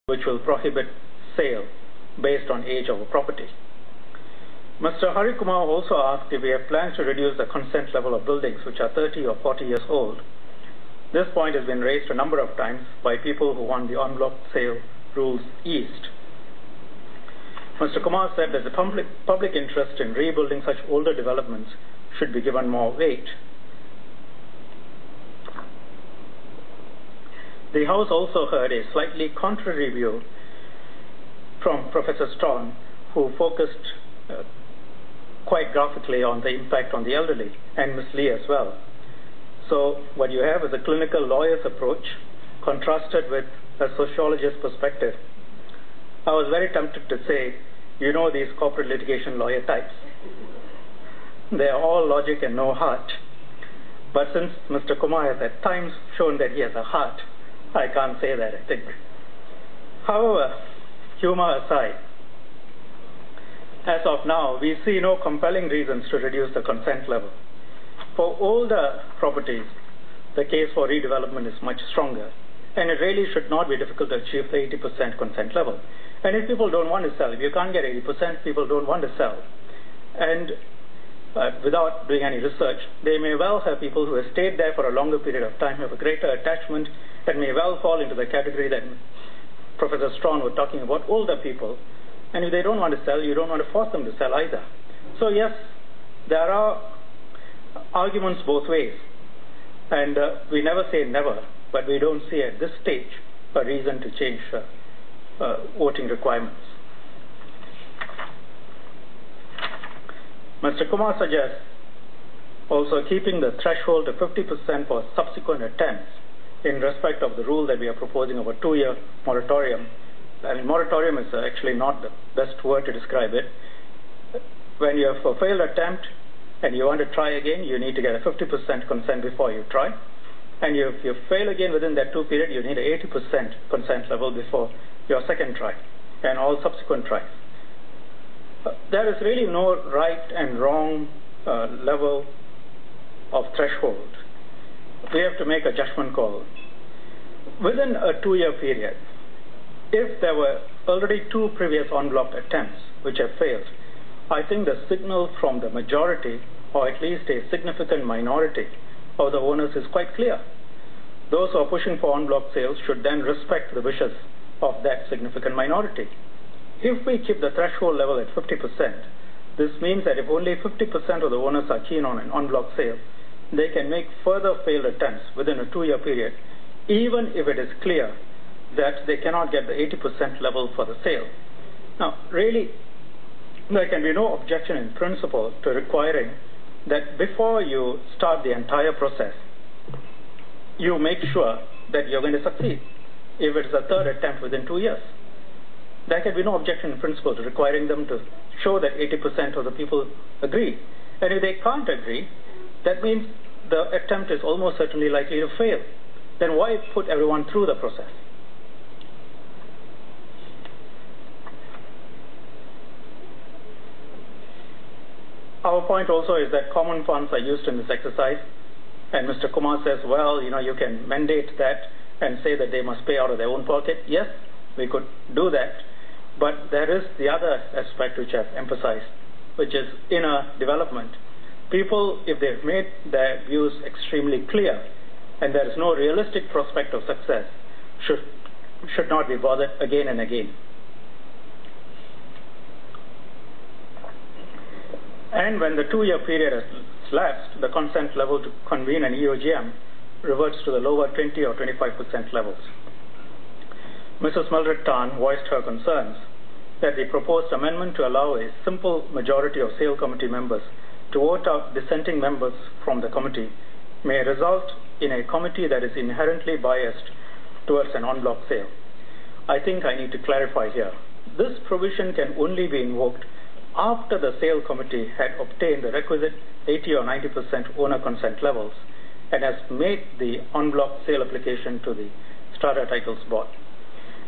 which will prohibit sale based on age of a property. Mr. Hari Kumar also asked if we have plans to reduce the consent level of buildings which are 30 or 40 years old. This point has been raised a number of times by people who want the en bloc sale rules eased. Mr. Kumar said that the public interest in rebuilding such older developments should be given more weight. The House also heard a slightly contrary view from Professor Strawn, who focused quite graphically on the impact on the elderly, and Ms. Lee as well. So what you have is a clinical lawyer's approach contrasted with a sociologist's perspective. I was very tempted to say, you know these corporate litigation lawyer types. They are all logic and no heart. But since Mr. Kumar has at times shown that he has a heart, I can't say that, I think. However, humor aside, as of now, we see no compelling reasons to reduce the consent level. For older properties, the case for redevelopment is much stronger, and it really should not be difficult to achieve the 80% consent level. And if people don't want to sell, if you can't get 80%, people don't want to sell. And without doing any research, they may well have people who have stayed there for a longer period of time, have a greater attachment, that may well fall into the category that Professor Strawn was talking about, older people. And if they don't want to sell, you don't want to force them to sell either. So yes, there are arguments both ways. And we never say never, but we don't see at this stage a reason to change voting requirements. Mr. Kumar suggests also keeping the threshold to 50% for subsequent attempts in respect of the rule that we are proposing of a 2-year moratorium. And moratorium is actually not the best word to describe it. When you have a failed attempt and you want to try again, you need to get a 50% consent before you try. And if you fail again within that 2 period, you need an 80% consent level before your second try and all subsequent tries. There is really no right and wrong level of threshold. We have to make a judgment call. Within a 2-year period, if there were already 2 previous en bloc attempts which have failed, I think the signal from the majority, or at least a significant minority of the owners, is quite clear. Those who are pushing for en bloc sales should then respect the wishes of that significant minority. If we keep the threshold level at 50%, this means that if only 50% of the owners are keen on an en bloc sale, they can make further failed attempts within a 2-year period, even if it is clear that they cannot get the 80% level for the sale. Now, really, there can be no objection in principle to requiring that before you start the entire process, you make sure that you're going to succeed. If it's a 3rd attempt within 2 years, there can be no objection in principle to requiring them to show that 80% of the people agree. And if they can't agree, that means the attempt is almost certainly likely to fail. Then why put everyone through the process? Our point also is that common funds are used in this exercise, and Mr. Kumar says, well, you can mandate that and say that they must pay out of their own pocket. Yes, we could do that, but there is the other aspect which I've emphasized, which is inner development. People, if they've made their views extremely clear and there is no realistic prospect of success, should not be bothered again and again. And when the 2-year period has lapsed, the consent level to convene an EOGM reverts to the lower 20 or 25% levels. Mrs. Mildred Tan voiced her concerns that the proposed amendment to allow a simple majority of sale committee members to vote out dissenting members from the committee may result in a committee that is inherently biased towards an en bloc sale. I think I need to clarify here. This provision can only be invoked after the sale committee had obtained the requisite 80 or 90% owner consent levels and has made the en bloc sale application to the Strata Titles Board.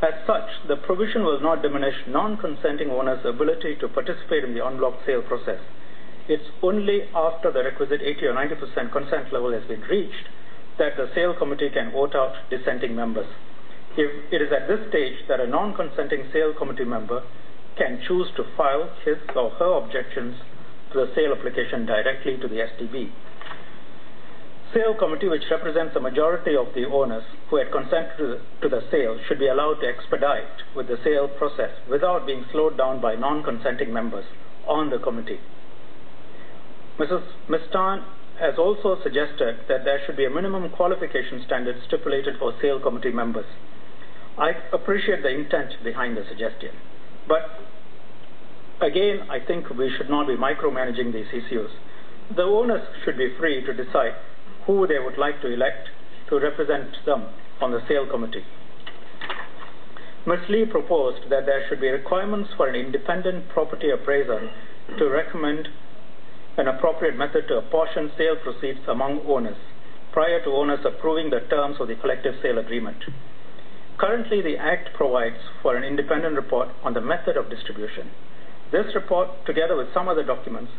As such, the provision will not diminish non-consenting owners' ability to participate in the en bloc sale process. It's only after the requisite 80 or 90% consent level has been reached that the sale committee can vote out dissenting members. if it is at this stage that a non-consenting sale committee member can choose to file his or her objections to the sale application directly to the STB. Sale committee, which represents the majority of the owners who had consented to the sale, should be allowed to expedite with the sale process without being slowed down by non-consenting members on the committee. Ms. Tan has also suggested that there should be a minimum qualification standard stipulated for sale committee members. I appreciate the intent behind the suggestion, but again, I think we should not be micromanaging these issues. The owners should be free to decide who they would like to elect to represent them on the sale committee. Ms. Lee proposed that there should be requirements for an independent property appraiser to recommend an appropriate method to apportion sale proceeds among owners prior to owners approving the terms of the collective sale agreement. Currently, the Act provides for an independent report on the method of distribution. This report, together with some other documents,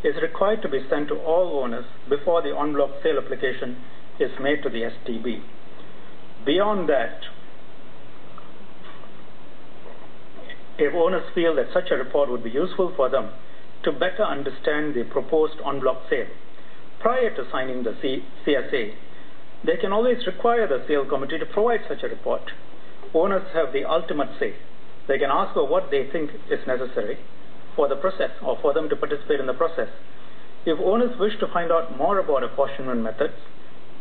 is required to be sent to all owners before the en bloc sale application is made to the STB. Beyond that, if owners feel that such a report would be useful for them to better understand the proposed en bloc sale prior to signing the CSA, they can always require the sale committee to provide such a report. Owners have the ultimate say. They can ask for what they think is necessary for the process or for them to participate in the process. If owners wish to find out more about apportionment methods,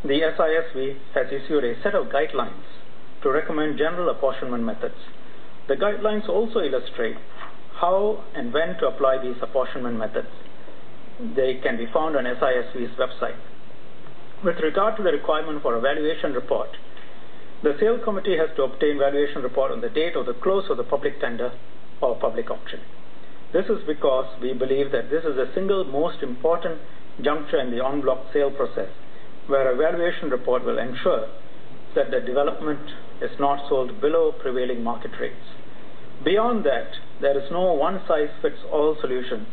the SISV has issued a set of guidelines to recommend general apportionment methods. The guidelines also illustrate how and when to apply these apportionment methods. They can be found on SISV's website. With regard to the requirement for a valuation report, the sale committee has to obtain valuation report on the date of the close of the public tender or public auction. This is because we believe that this is the single most important juncture in the en bloc sale process, where a valuation report will ensure that the development is not sold below prevailing market rates. Beyond that, there is no one-size-fits-all solution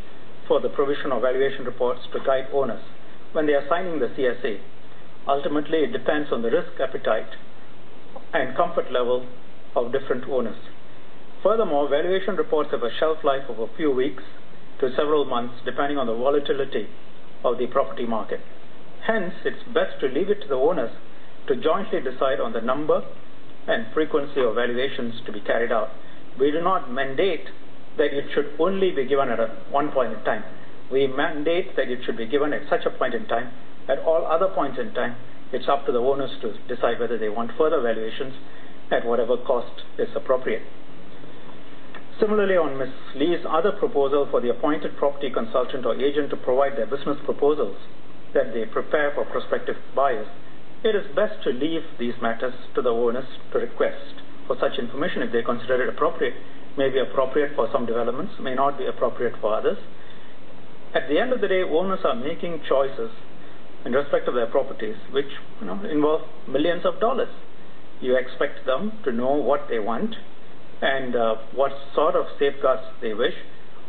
for the provision of valuation reports to guide owners when they are signing the CSA. Ultimately, it depends on the risk appetite and comfort level of different owners. Furthermore, valuation reports have a shelf life of a few weeks to several months, depending on the volatility of the property market. Hence, it's best to leave it to the owners to jointly decide on the number and frequency of valuations to be carried out. We do not mandate that it should only be given at one point in time. We mandate that it should be given at such a point in time. At all other points in time, it's up to the owners to decide whether they want further valuations at whatever cost is appropriate. Similarly, on Ms. Lee's other proposal for the appointed property consultant or agent to provide their business proposals that they prepare for prospective buyers, it is best to leave these matters to the owners to request for such information if they consider it appropriate. May be appropriate for some developments, may not be appropriate for others. At the end of the day, owners are making choices in respect of their properties which involve millions of dollars. You expect them to know what they want and what sort of safeguards they wish.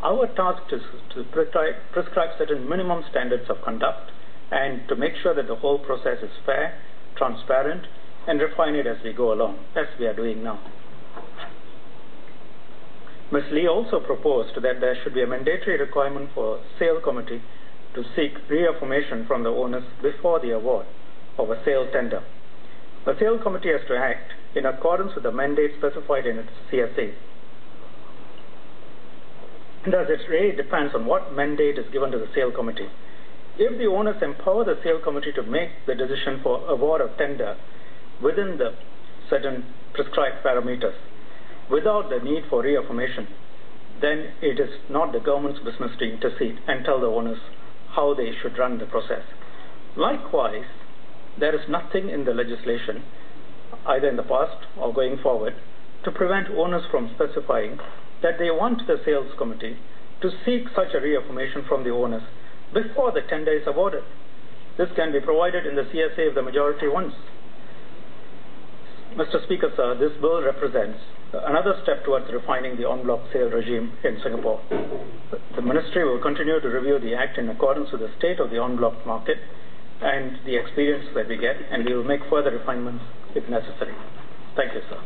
Our task is to prescribe certain minimum standards of conduct and to make sure that the whole process is fair, transparent, and refine it as we go along, as we are doing now. Ms. Lee also proposed that there should be a mandatory requirement for sale committee to seek reaffirmation from the owners before the award of a sale tender. The sale committee has to act in accordance with the mandate specified in its CSA. Thus, it really depends on what mandate is given to the sale committee. If the owners empower the sale committee to make the decision for award of tender within the certain prescribed parameters, without the need for reaffirmation, then it is not the government's business to intercede and tell the owners how they should run the process. Likewise, there is nothing in the legislation, either in the past or going forward, to prevent owners from specifying that they want the sales committee to seek such a reaffirmation from the owners before the tender is awarded. This can be provided in the CSA if the majority wants. Mr. Speaker, sir, this bill represents another step towards refining the en bloc sale regime in Singapore. The Ministry will continue to review the Act in accordance with the state of the en bloc market and the experience that we get, and we will make further refinements if necessary. Thank you, sir.